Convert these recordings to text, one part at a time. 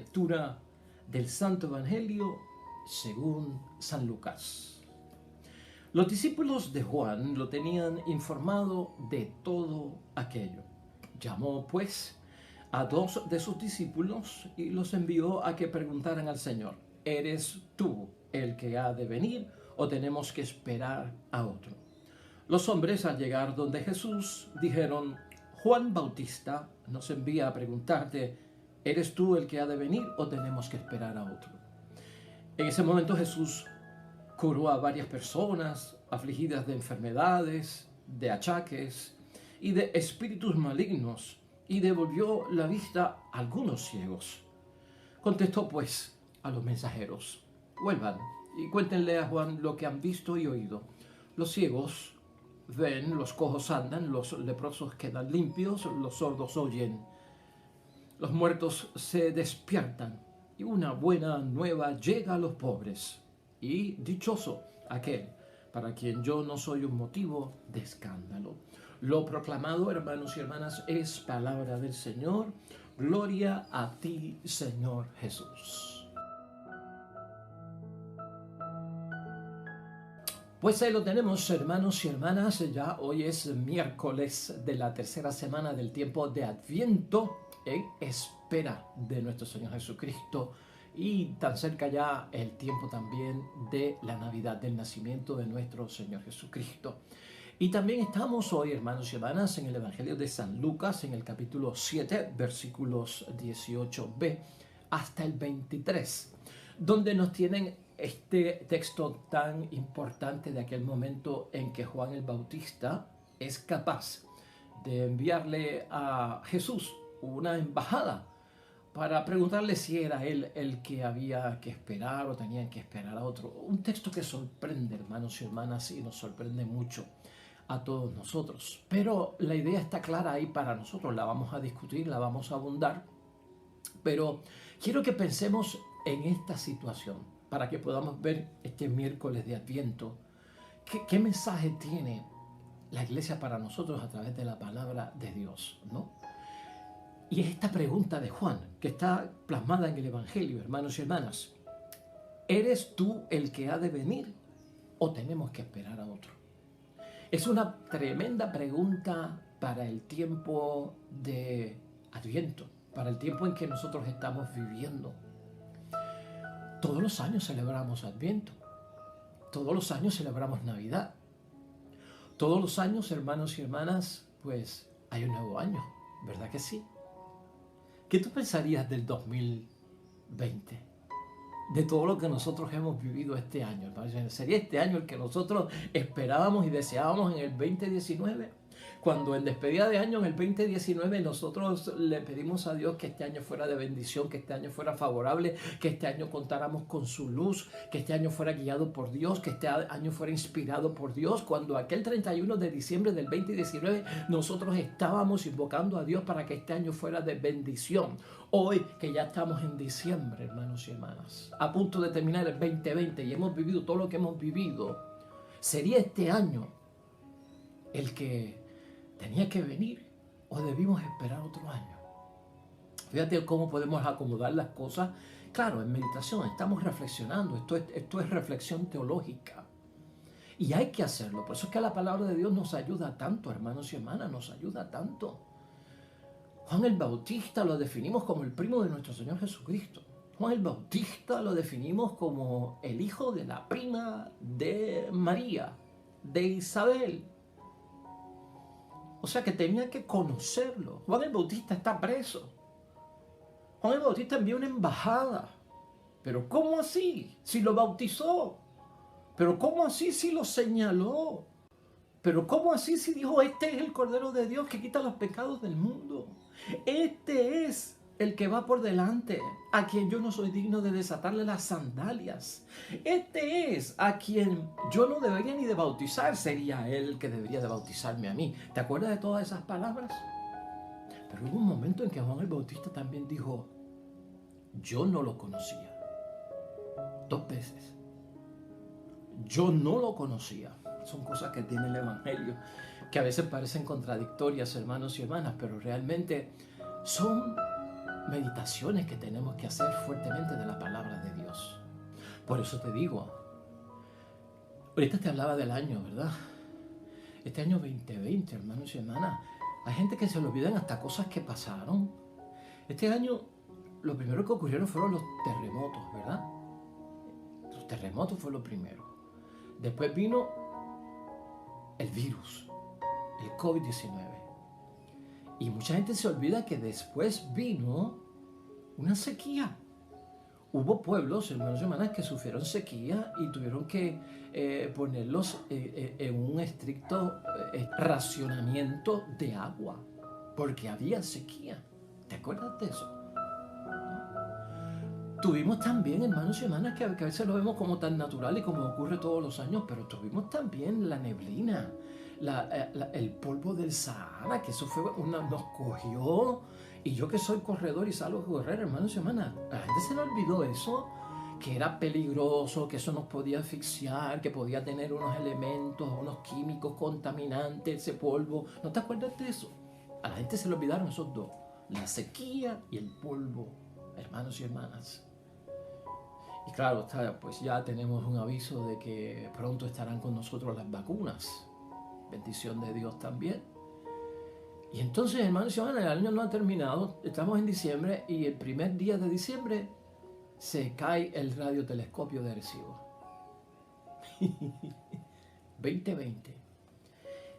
lectura del Santo Evangelio según San Lucas. Los discípulos de Juan lo tenían informado de todo aquello. Llamó pues a 2 de sus discípulos y los envió a que preguntaran al Señor: ¿eres tú el que ha de venir o tenemos que esperar a otro? Los hombres, al llegar donde Jesús, dijeron: Juan Bautista nos envía a preguntarte: ¿eres tú el que ha de venir o tenemos que esperar a otro? En ese momento Jesús curó a varias personas afligidas de enfermedades, de achaques y de espíritus malignos, y devolvió la vista a algunos ciegos. Contestó pues a los mensajeros: vuelvan y cuéntenle a Juan lo que han visto y oído. Los ciegos ven, los cojos andan, los leprosos quedan limpios, los sordos oyen, los muertos se despiertan, y una buena nueva llega a los pobres. Y dichoso aquel para quien yo no soy un motivo de escándalo. Lo proclamado, hermanos y hermanas, es palabra del Señor. Gloria a ti, Señor Jesús. Pues ahí lo tenemos, hermanos y hermanas. Ya hoy es miércoles de la tercera semana del tiempo de Adviento, en espera de nuestro Señor Jesucristo. Y tan cerca ya el tiempo también de la Navidad, del nacimiento de nuestro Señor Jesucristo. Y también estamos hoy, hermanos y hermanas, en el Evangelio de San Lucas, en el capítulo 7, versículos 18b hasta el 23, donde nos tienen este texto tan importante de aquel momento en que Juan el Bautista es capaz de enviarle a Jesús una embajada para preguntarle si era él el que había que esperar o tenían que esperar a otro. Un texto que sorprende, hermanos y hermanas, y nos sorprende mucho a todos nosotros. Pero la idea está clara ahí para nosotros, la vamos a discutir, la vamos a abundar. Pero quiero que pensemos en esta situación para que podamos ver este miércoles de Adviento qué mensaje tiene la iglesia para nosotros a través de la palabra de Dios, ¿no? Y es esta pregunta de Juan, que está plasmada en el Evangelio, hermanos y hermanas. ¿Eres tú el que ha de venir o tenemos que esperar a otro? Es una tremenda pregunta para el tiempo de Adviento, para el tiempo en que nosotros estamos viviendo. Todos los años celebramos Adviento, todos los años celebramos Navidad, todos los años, hermanos y hermanas, pues hay un nuevo año, ¿verdad que sí? ¿Qué tú pensarías del 2020? De todo lo que nosotros hemos vivido este año. ¿Sería este año el que nosotros esperábamos y deseábamos en el 2019? Cuando en despedida de año, en el 2019, nosotros le pedimos a Dios que este año fuera de bendición, que este año fuera favorable, que este año contáramos con su luz, que este año fuera guiado por Dios, que este año fuera inspirado por Dios. Cuando aquel 31 de diciembre del 2019 nosotros estábamos invocando a Dios para que este año fuera de bendición. Hoy que ya estamos en diciembre, hermanos y hermanas, a punto de terminar el 2020 y hemos vivido todo lo que hemos vivido, ¿sería este año el que tenía que venir o debimos esperar otro año? Fíjate cómo podemos acomodar las cosas. Claro, en meditación estamos reflexionando, esto es reflexión teológica y hay que hacerlo. Por eso es que la palabra de Dios nos ayuda tanto, hermanos y hermanas, nos ayuda tanto. Juan el Bautista lo definimos como el primo de nuestro Señor Jesucristo. Juan el Bautista lo definimos como el hijo de la prima de María, de Isabel. O sea que tenía que conocerlo. Juan el Bautista está preso. Juan el Bautista envió una embajada. Pero ¿cómo así? Si lo bautizó. Pero ¿cómo así si lo señaló? Pero ¿cómo así si dijo: este es el Cordero de Dios que quita los pecados del mundo? Este es el que va por delante, a quien yo no soy digno de desatarle las sandalias. Este es a quien yo no debería ni de bautizar, sería él el que debería de bautizarme a mí. ¿Te acuerdas de todas esas palabras? Pero hubo un momento en que Juan el Bautista también dijo: yo no lo conocía. 2 veces. Yo no lo conocía. Son cosas que tiene el Evangelio, que a veces parecen contradictorias, hermanos y hermanas, pero realmente son meditaciones que tenemos que hacer fuertemente de la palabra de Dios. Por eso te digo, ahorita te hablaba del año, ¿verdad? Este año 2020, hermanos y hermanas, hay gente que se le olvidan hasta cosas que pasaron. Este año, lo primero que ocurrieron fueron los terremotos, ¿verdad? Los terremotos fue lo primero. Después vino el virus, el COVID-19. Y mucha gente se olvida que después vino una sequía. Hubo pueblos, hermanos y hermanas, que sufrieron sequía y tuvieron que ponerlos en un estricto racionamiento de agua, porque había sequía. ¿Te acuerdas de eso? Tuvimos también, hermanos y hermanas, que a veces lo vemos como tan natural y como ocurre todos los años, pero tuvimos también la neblina, el polvo del Sahara, que eso fue nos cogió. Y yo que soy corredor y salgo a correr, hermanos y hermanas, a la gente se le olvidó eso, que era peligroso, que eso nos podía asfixiar, que podía tener unos elementos, unos químicos contaminantes, ese polvo. ¿No te acuerdas de eso? A la gente se le olvidaron esos dos, la sequía y el polvo, hermanos y hermanas. Y claro, pues ya tenemos un aviso de que pronto estarán con nosotros las vacunas. Bendición de Dios también. Y entonces, hermanos y hermanas, el año no ha terminado, estamos en diciembre y el primer día de diciembre se cae el radiotelescopio de Arecibo. 2020.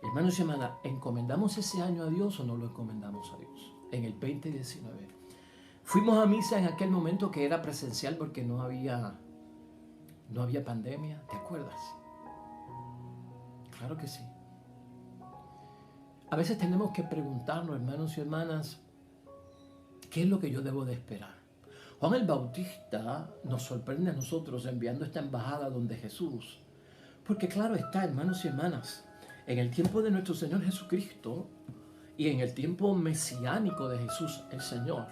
Hermanos y hermanas, ¿encomendamos ese año a Dios o no lo encomendamos a Dios? En el 2019. Fuimos a misa en aquel momento que era presencial porque no había pandemia, ¿te acuerdas? Claro que sí. A veces tenemos que preguntarnos, hermanos y hermanas, ¿qué es lo que yo debo de esperar? Juan el Bautista nos sorprende a nosotros enviando esta embajada donde Jesús. Porque claro está, hermanos y hermanas, en el tiempo de nuestro Señor Jesucristo y en el tiempo mesiánico de Jesús el Señor,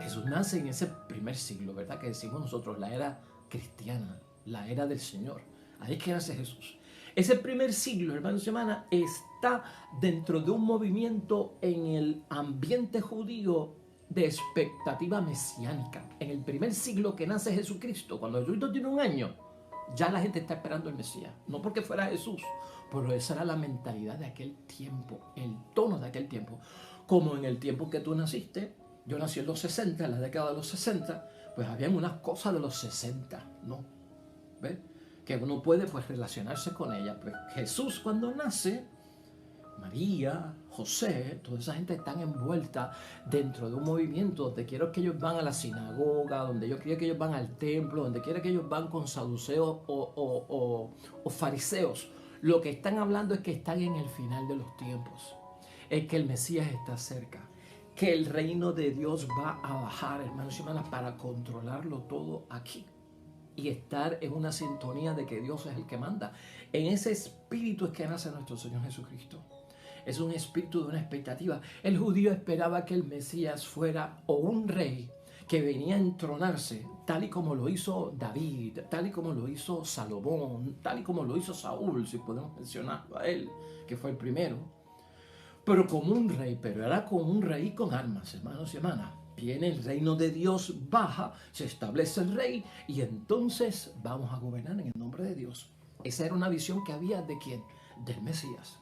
Jesús nace en ese primer siglo, ¿verdad? Que decimos nosotros, la era cristiana, la era del Señor. Ahí es que nace Jesús. Ese primer siglo, hermanos y hermanas, está dentro de un movimiento en el ambiente judío de expectativa mesiánica. En el primer siglo que nace Jesucristo, cuando Jesucristo tiene 1 año, ya la gente está esperando el Mesías. No porque fuera Jesús, pero esa era la mentalidad de aquel tiempo, el tono de aquel tiempo. Como en el tiempo que tú naciste, yo nací en los 60, en la década de los 60, pues habían unas cosas de los 60, ¿no? ¿Ves? Que uno puede pues relacionarse con ella. Pues Jesús cuando nace, María, José, toda esa gente están envuelta dentro de un movimiento donde quiero que ellos van a la sinagoga, donde yo quiero que ellos van al templo, donde quiero que ellos van con saduceos o fariseos. Lo que están hablando es que están en el final de los tiempos, es que el Mesías está cerca, que el reino de Dios va a bajar, hermanos y hermanas, para controlarlo todo aquí y estar en una sintonía de que Dios es el que manda. En ese espíritu es que nace nuestro Señor Jesucristo. Es un espíritu de una expectativa. El judío esperaba que el Mesías fuera o un rey que venía a entronarse, tal y como lo hizo David, tal y como lo hizo Salomón, tal y como lo hizo Saúl, si podemos mencionarlo a él, que fue el primero. Pero como un rey, pero era como un rey con armas, hermanos y hermanas. Viene el reino de Dios, baja, se establece el rey y entonces vamos a gobernar en el nombre de Dios. Esa era una visión que había ¿de quién? Del Mesías.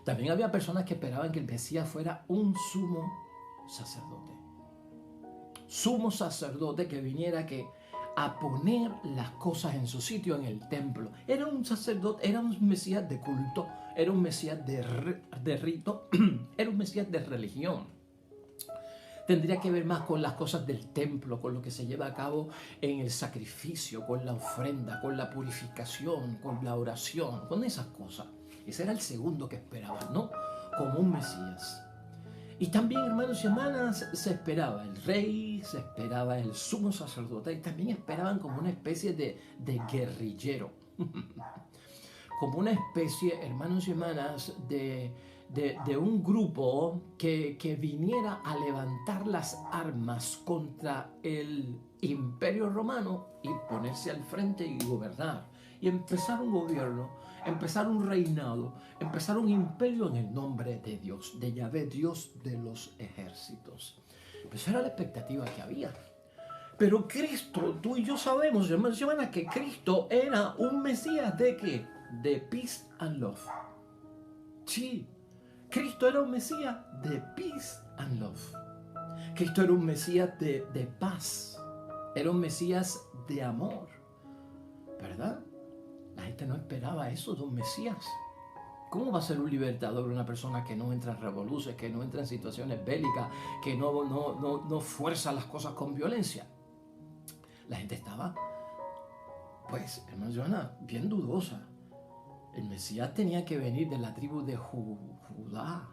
También había personas que esperaban que el Mesías fuera un sumo sacerdote. Sumo sacerdote que viniera a poner las cosas en su sitio en el templo. Era un sacerdote, era un Mesías de culto, era un Mesías de rito, era un Mesías de religión. Tendría que ver más con las cosas del templo, con lo que se lleva a cabo en el sacrificio, con la ofrenda, con la purificación, con la oración, con esas cosas. Ese era el segundo que esperaban, ¿no? Como un Mesías. Y también, hermanos y hermanas, se esperaba el rey, se esperaba el sumo sacerdote y también esperaban como una especie de guerrillero. Como una especie, hermanos y hermanas, de un grupo que viniera a levantar las armas contra el imperio romano y ponerse al frente y gobernar y empezar un gobierno empezar un reinado, empezar un imperio en el nombre de Dios, de Yahvé, Dios de los ejércitos. Pues esa era la expectativa que había. Pero Cristo, tú y yo sabemos, hermanos y hermanas, que Cristo era un Mesías ¿de qué? De peace and love. Sí, Cristo era un Mesías de peace and love. Cristo era un Mesías de paz. Era un Mesías de amor. ¿Verdad? La gente no esperaba eso de un Mesías. ¿Cómo va a ser un libertador una persona que no entra en revoluciones, que no entra en situaciones bélicas, que no fuerza las cosas con violencia? La gente estaba, pues, hermanos y hermanas, bien dudosa. El Mesías tenía que venir de la tribu de Judá,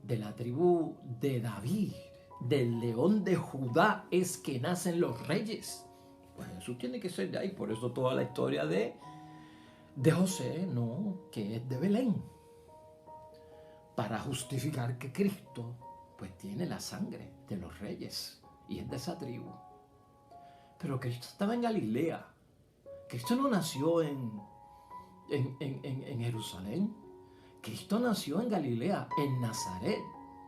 de la tribu de David. Del león de Judá es que nacen los reyes. Pues Jesús tiene que ser de ahí. Por eso toda la historia de José, no, que es de Belén. Para justificar que Cristo, pues tiene la sangre de los reyes y es de esa tribu. Pero Cristo estaba en Galilea. Cristo no nació en Jerusalén. Cristo nació en Galilea, en Nazaret.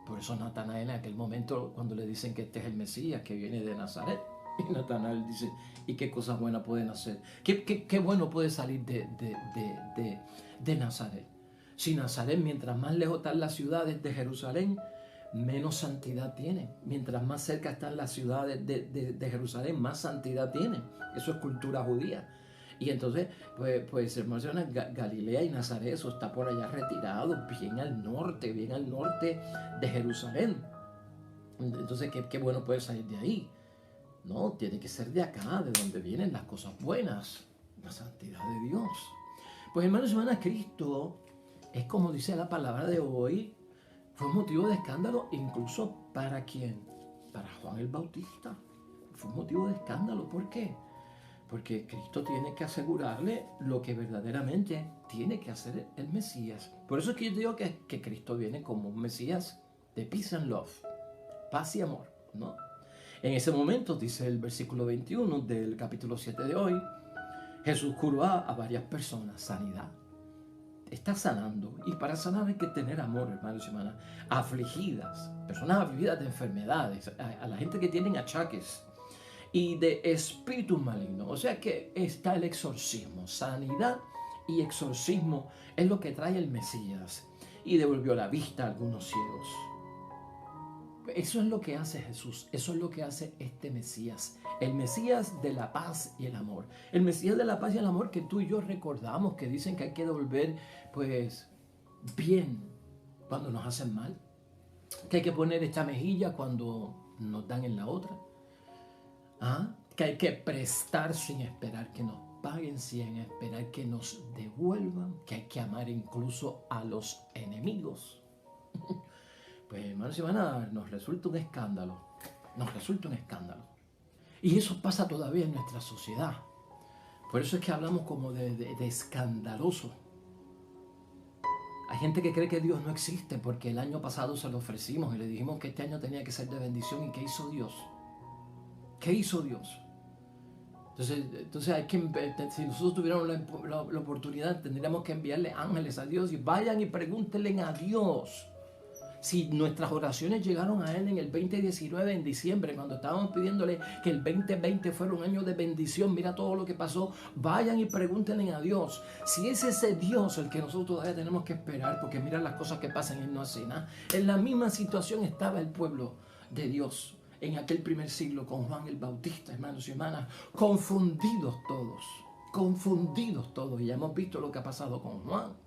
Por eso Natanael en aquel momento, cuando le dicen que este es el Mesías, que viene de Nazaret, y Natanael dice, ¿y qué cosas buenas pueden hacer? ¿Qué bueno puede salir de Nazaret? Si Nazaret, mientras más lejos están las ciudades de Jerusalén, menos santidad tiene. Mientras más cerca están las ciudades de Jerusalén, más santidad tiene. Eso es cultura judía. Y entonces, pues hermanos, Galilea y Nazaret, eso está por allá retirado, bien al norte de Jerusalén. Entonces, ¿qué bueno puede salir de ahí? No, tiene que ser de acá, de donde vienen las cosas buenas, la santidad de Dios. Pues hermanos y hermanas, Cristo es, como dice la palabra de hoy, fue motivo de escándalo incluso para ¿quién? Para Juan el Bautista. Fue motivo de escándalo. ¿Por qué? Porque Cristo tiene que asegurarle lo que verdaderamente tiene que hacer el Mesías. Por eso es que yo digo que Cristo viene como un Mesías de peace and love, paz y amor, ¿no? En ese momento, dice el versículo 21 del capítulo 7 de hoy, Jesús curó a varias personas, sanidad. Está sanando, y para sanar hay que tener amor, hermanos y hermanas. Afligidas, personas afligidas de enfermedades, a la gente que tienen achaques y de espíritus malignos. O sea que está el exorcismo, sanidad y exorcismo es lo que trae el Mesías, y devolvió la vista a algunos ciegos. Eso es lo que hace Jesús, eso es lo que hace este Mesías, el Mesías de la paz y el amor. El Mesías de la paz y el amor que tú y yo recordamos, que dicen que hay que devolver, pues, bien cuando nos hacen mal, que hay que poner esta mejilla cuando nos dan en la otra, que hay que prestar sin esperar que nos paguen, sin esperar que nos devuelvan, que hay que amar incluso a los enemigos. Pues hermanos y hermanas, nos resulta un escándalo, Y eso pasa todavía en nuestra sociedad. Por eso es que hablamos como de escandaloso. Hay gente que cree que Dios no existe porque el año pasado se lo ofrecimos y le dijimos que este año tenía que ser de bendición. ¿Y qué hizo Dios? ¿Qué hizo Dios? Entonces hay que, si nosotros tuviéramos la oportunidad, tendríamos que enviarle ángeles a Dios y vayan y pregúntenle a Dios si nuestras oraciones llegaron a Él en el 2019, en diciembre, cuando estábamos pidiéndole que el 2020 fuera un año de bendición. Mira todo lo que pasó. Vayan y pregúntenle a Dios si es ese Dios el que nosotros todavía tenemos que esperar, porque mira las cosas que pasan y Él no hace nada. En la misma situación estaba el pueblo de Dios en aquel primer siglo con Juan el Bautista, hermanos y hermanas, confundidos todos. Y ya hemos visto lo que ha pasado con Juan.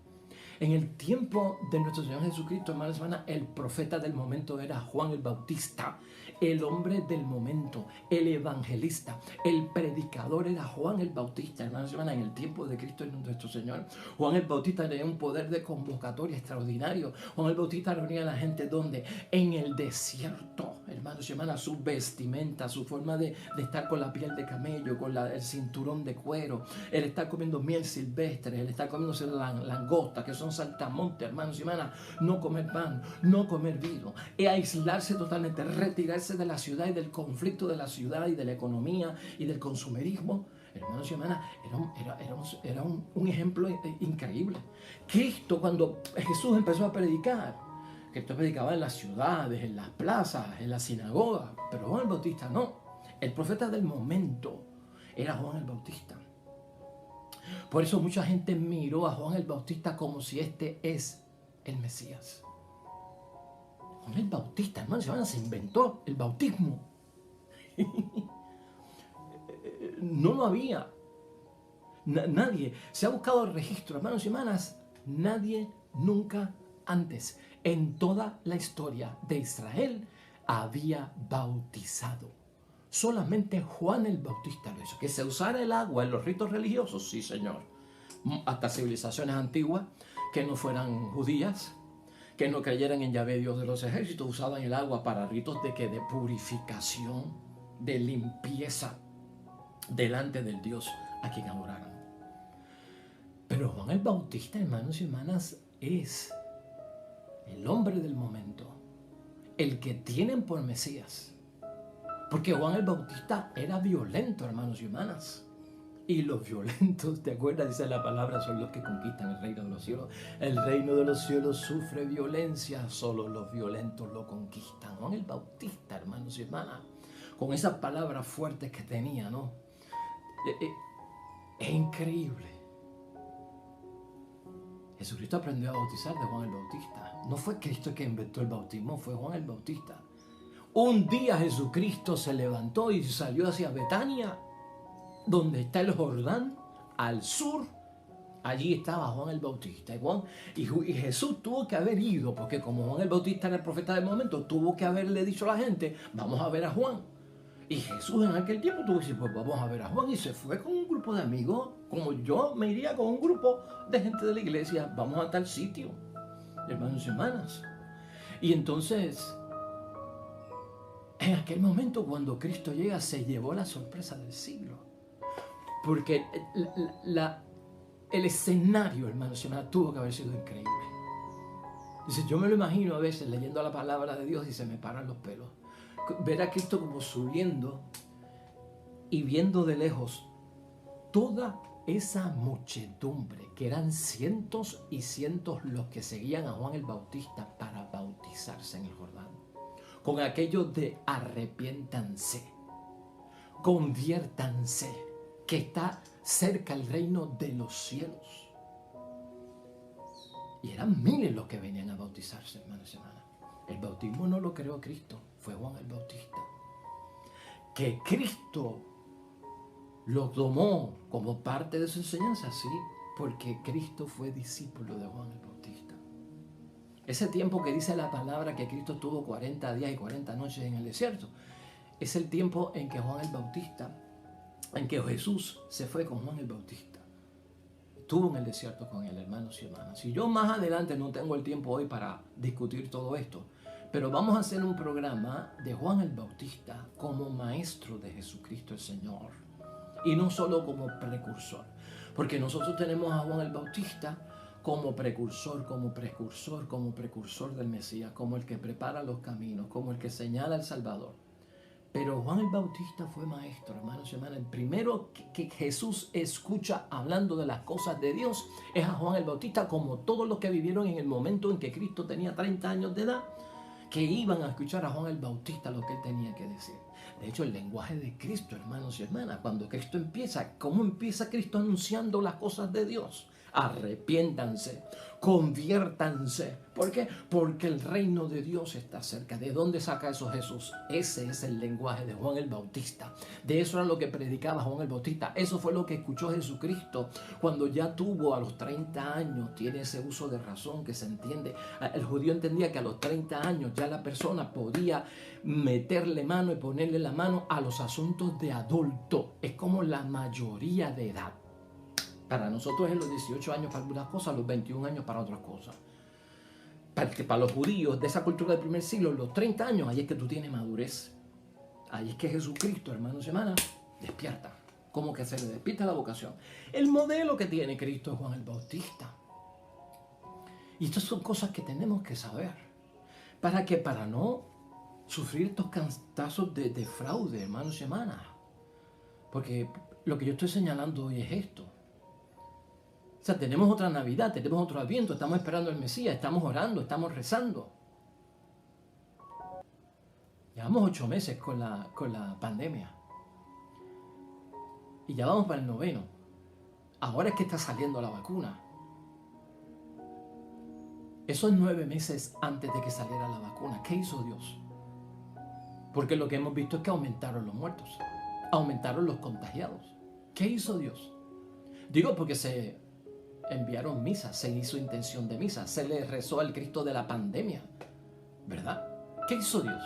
En el tiempo de nuestro Señor Jesucristo, hermanos y hermanas, el profeta del momento era Juan el Bautista. El hombre del momento, el evangelista, el predicador era Juan el Bautista, hermanos y hermanas, en el tiempo de Cristo y nuestro Señor. Juan el Bautista tenía un poder de convocatoria extraordinario. Juan el Bautista reunía a la gente ¿dónde? En el desierto, hermanos y hermanas, su vestimenta, su forma de estar con la piel de camello, con el cinturón de cuero, el estar comiendo miel silvestre, el estar comiéndose langosta, que son saltamontes, hermanos y hermanas, no comer pan, no comer vino, y aislarse totalmente, retirarse de la ciudad y del conflicto de la ciudad y de la economía y del consumerismo. Hermanos y hermanas, era un ejemplo increíble. Cristo, cuando Jesús empezó a predicar, Cristo predicaba en las ciudades, en las plazas, en las sinagogas, pero Juan el Bautista no. El profeta del momento era Juan el Bautista. Por eso mucha gente miró a Juan el Bautista como si este es el Mesías. Juan el Bautista, hermanos y hermanas, se inventó el bautismo. No lo había. Nadie. Se ha buscado el registro, hermanos y hermanas. Nadie nunca antes en toda la historia de Israel había bautizado. Solamente Juan el Bautista lo hizo. Que se usara el agua en los ritos religiosos, sí, señor. Hasta civilizaciones antiguas que no fueran judías, que no creyeran en Yahvé, Dios de los ejércitos, usaban el agua para ritos de purificación, de limpieza delante del Dios a quien adoraran. Pero Juan el Bautista, hermanos y hermanas, es el hombre del momento, el que tienen por Mesías. Porque Juan el Bautista era violento, hermanos y hermanas. Y los violentos, ¿te acuerdas? Dice la palabra, son los que conquistan el reino de los cielos. El reino de los cielos sufre violencia, solo los violentos lo conquistan. Juan el Bautista, hermanos y hermanas, con esas palabras fuertes que tenía, ¿no? Es increíble. Jesucristo aprendió a bautizar de Juan el Bautista. No fue Cristo que inventó el bautismo, fue Juan el Bautista. Un día Jesucristo se levantó y salió hacia Betania, donde está el Jordán, al sur. Allí estaba Juan el Bautista. Y Jesús tuvo que haber ido, porque como Juan el Bautista era el profeta del momento, tuvo que haberle dicho a la gente, vamos a ver a Juan. Y Jesús en aquel tiempo tuvo que decir, pues vamos a ver a Juan. Y se fue con un grupo de amigos, como yo me iría con un grupo de gente de la iglesia. Vamos a tal sitio, hermanos y hermanas. Y entonces, en aquel momento cuando Cristo llega, se llevó la sorpresa del siglo. Porque el escenario, hermanos y hermanas, tuvo que haber sido increíble. Dice, yo me lo imagino a veces leyendo la palabra de Dios y se me paran los pelos. Ver a Cristo como subiendo y viendo de lejos toda esa muchedumbre, que eran cientos y cientos los que seguían a Juan el Bautista para bautizarse en el Jordán. Con aquello de arrepiéntanse, conviértanse, que está cerca el reino de los cielos. Y eran miles los que venían a bautizarse, hermanos y hermanas. El bautismo no lo creó Cristo, fue Juan el Bautista. Que Cristo lo tomó como parte de su enseñanza, sí, porque Cristo fue discípulo de Juan el Bautista. Ese tiempo que dice la palabra que Cristo tuvo 40 días y 40 noches en el desierto, es el tiempo en que Juan el Bautista, en que Jesús se fue con Juan el Bautista. Estuvo en el desierto con él, hermanos y hermanas. Y yo más adelante no tengo el tiempo hoy para discutir todo esto, pero vamos a hacer un programa de Juan el Bautista como maestro de Jesucristo el Señor. Y no solo como precursor. Porque nosotros tenemos a Juan el Bautista como precursor del Mesías, como el que prepara los caminos, como el que señala al Salvador. Pero Juan el Bautista fue maestro, hermanos y hermanas. El primero que Jesús escucha hablando de las cosas de Dios es a Juan el Bautista, como todos los que vivieron en el momento en que Cristo tenía 30 años de edad, que iban a escuchar a Juan el Bautista lo que él tenía que decir. De hecho, el lenguaje de Cristo, hermanos y hermanas, cuando Cristo empieza, ¿cómo empieza Cristo anunciando las cosas de Dios? Arrepiéntanse, conviértanse. ¿Por qué? Porque el reino de Dios está cerca. ¿De dónde saca eso Jesús? Ese es el lenguaje de Juan el Bautista. De eso era lo que predicaba Juan el Bautista. Eso fue lo que escuchó Jesucristo cuando ya tuvo a los 30 años. Tiene ese uso de razón que se entiende. El judío entendía que a los 30 años ya la persona podía meterle mano y ponerle la mano a los asuntos de adulto. Es como la mayoría de edad. Para nosotros es los 18 años para algunas cosas, los 21 años para otras cosas. Para los judíos de esa cultura del primer siglo, los 30 años, ahí es que tú tienes madurez. Ahí es que Jesucristo, hermanos y hermanas, despierta. ¿Cómo que se le despierta la vocación? El modelo que tiene Cristo es Juan el Bautista. Y estas son cosas que tenemos que saber. ¿Para qué? Para no sufrir estos cantazos de fraude, hermanos y hermanas. Porque lo que yo estoy señalando hoy es esto. O sea, tenemos otra Navidad, tenemos otro Adviento, estamos esperando al Mesías, estamos orando, estamos rezando. Llevamos 8 meses con la pandemia. Y ya vamos para el 9º. Ahora es que está saliendo la vacuna. Esos 9 meses antes de que saliera la vacuna, ¿qué hizo Dios? Porque lo que hemos visto es que aumentaron los muertos, aumentaron los contagiados. ¿Qué hizo Dios? Digo porque se enviaron misas, se hizo intención de misa, se le rezó al Cristo de la pandemia, ¿verdad? ¿Qué hizo Dios?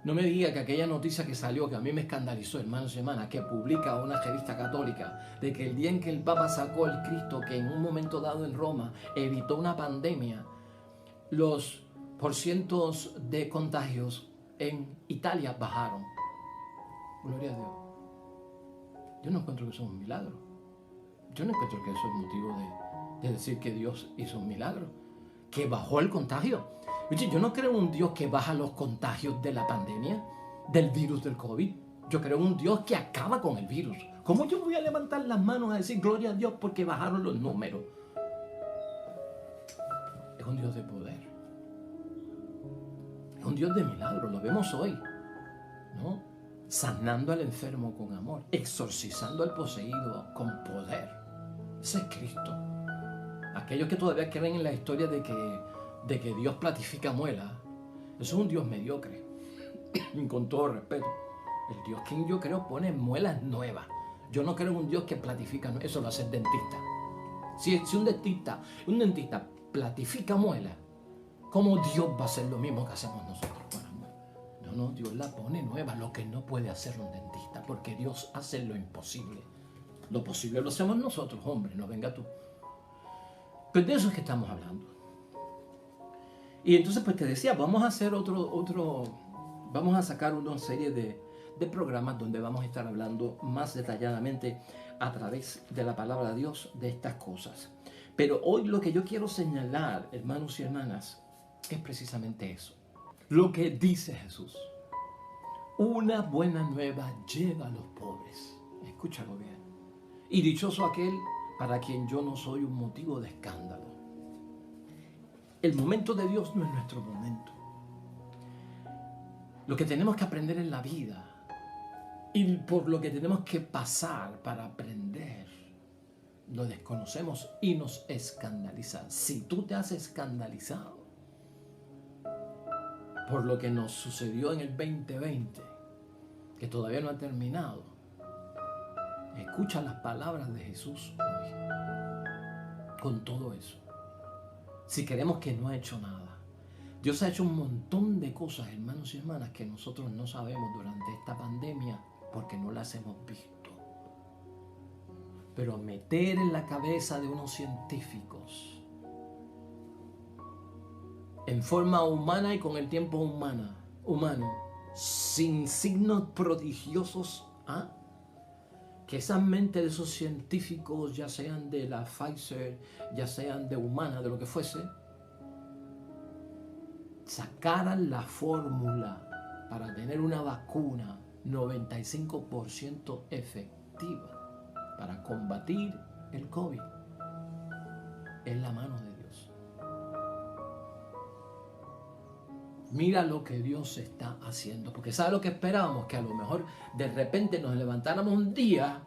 No me diga que aquella noticia que salió, que a mí me escandalizó, hermanos y hermanas, que publica una revista católica, de que el día en que el Papa sacó el Cristo, que en un momento dado en Roma evitó una pandemia, los porcientos de contagios en Italia bajaron. Gloria a Dios. Yo no encuentro que eso es un milagro. Yo no encuentro que eso es motivo de decir que Dios hizo un milagro, que bajó el contagio. Oye, yo no creo en un Dios que baja los contagios de la pandemia, del virus del COVID. Yo creo en un Dios que acaba con el virus. ¿Cómo yo voy a levantar las manos a decir gloria a Dios porque bajaron los números? Es un Dios de poder. Es un Dios de milagros. Lo vemos hoy, ¿no? Sanando al enfermo con amor, exorcizando al poseído con poder. Ese es Cristo. Aquellos que todavía creen en la historia de que Dios platifica muelas, eso es un Dios mediocre. Con todo respeto, el Dios que yo creo pone muelas nuevas. Yo no creo en un Dios que platifica, eso lo hace el dentista. Si un dentista platifica muelas, ¿cómo Dios va a hacer lo mismo que hacemos nosotros con las muelas? No, Dios la pone nueva, lo que no puede hacer un dentista, porque Dios hace lo imposible. Lo posible lo hacemos nosotros, hombre, no venga tú. Pero de eso es que estamos hablando. Y entonces pues te decía, vamos a hacer vamos a sacar una serie de programas donde vamos a estar hablando más detalladamente a través de la palabra de Dios de estas cosas. Pero hoy lo que yo quiero señalar, hermanos y hermanas, es precisamente eso. Lo que dice Jesús. Una buena nueva llega a los pobres. Escúchalo bien. Y dichoso aquel para quien yo no soy un motivo de escándalo. El momento de Dios no es nuestro momento. Lo que tenemos que aprender en la vida y por lo que tenemos que pasar para aprender, lo desconocemos y nos escandaliza. Si tú te has escandalizado por lo que nos sucedió en el 2020, que todavía no ha terminado, escucha las palabras de Jesús hoy, con todo eso. Si queremos que no ha hecho nada. Dios ha hecho un montón de cosas, hermanos y hermanas, que nosotros no sabemos durante esta pandemia porque no las hemos visto. Pero meter en la cabeza de unos científicos, en forma humana y con el tiempo humano, sin signos prodigiosos, que esa mente de esos científicos, ya sean de la Pfizer, ya sean de Humana, de lo que fuese, sacaran la fórmula para tener una vacuna 95% efectiva para combatir el COVID, es la mano de Dios. Mira lo que Dios está haciendo, porque ¿sabe lo que esperábamos? Que a lo mejor de repente nos levantáramos un día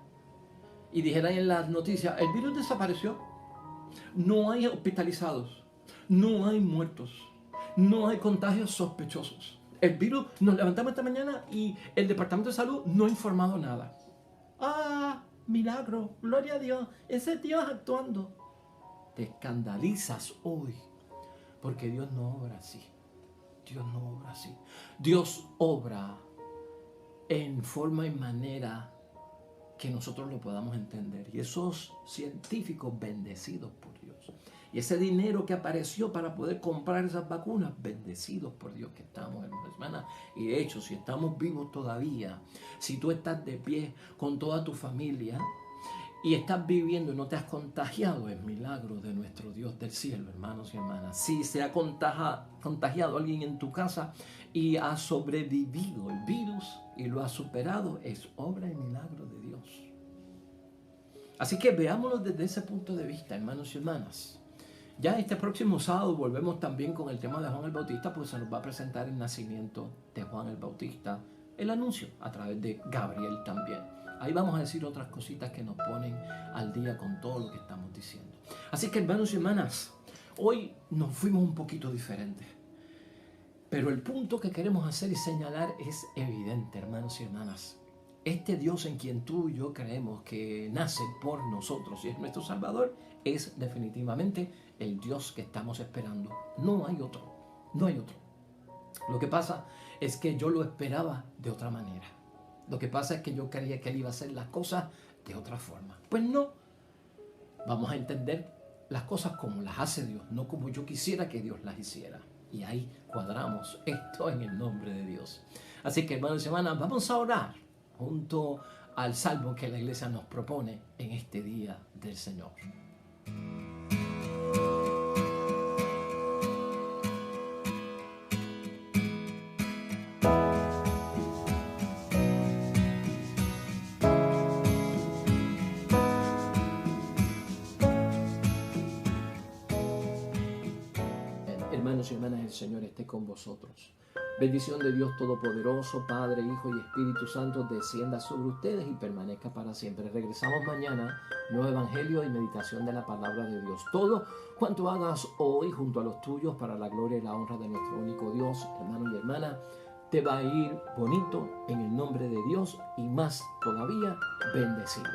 y dijeran en las noticias, el virus desapareció, no hay hospitalizados, no hay muertos, no hay contagios sospechosos. El virus, nos levantamos esta mañana y el Departamento de Salud no ha informado nada. ¡Ah! Milagro, gloria a Dios, ese es Dios actuando. Te escandalizas hoy, porque Dios no obra así. Dios no obra así. Dios obra en forma y manera que nosotros lo podamos entender. Y esos científicos bendecidos por Dios. Y ese dinero que apareció para poder comprar esas vacunas, bendecidos por Dios que estamos, hermanas. Y de hecho, si estamos vivos todavía, si tú estás de pie con toda tu familia, y estás viviendo y no te has contagiado, es milagro de nuestro Dios del cielo, hermanos y hermanas. Si se ha contagiado alguien en tu casa y ha sobrevivido el virus y lo ha superado, es obra y milagro de Dios. Así que veámoslo desde ese punto de vista, hermanos y hermanas. Ya este próximo sábado volvemos también con el tema de Juan el Bautista, pues se nos va a presentar el nacimiento de Juan el Bautista, el anuncio a través de Gabriel también. Ahí vamos a decir otras cositas que nos ponen al día con todo lo que estamos diciendo. Así que, hermanos y hermanas, hoy nos fuimos un poquito diferentes. Pero el punto que queremos hacer y señalar es evidente, hermanos y hermanas. Este Dios en quien tú y yo creemos que nace por nosotros y es nuestro Salvador, es definitivamente el Dios que estamos esperando. No hay otro, no hay otro. Lo que pasa es que yo lo esperaba de otra manera. Lo que pasa es que yo creía que Él iba a hacer las cosas de otra forma. Pues no, vamos a entender las cosas como las hace Dios, no como yo quisiera que Dios las hiciera. Y ahí cuadramos esto en el nombre de Dios. Así que, hermanos y hermanas, vamos a orar junto al salmo que la iglesia nos propone en este día del Señor. Hermanos y hermanas, el Señor esté con vosotros. Bendición de Dios Todopoderoso, Padre, Hijo y Espíritu Santo, descienda sobre ustedes y permanezca para siempre. Regresamos mañana, nuevo evangelio y meditación de la palabra de Dios. Todo cuanto hagas hoy junto a los tuyos para la gloria y la honra de nuestro único Dios, hermano y hermana, te va a ir bonito en el nombre de Dios y más todavía bendecido.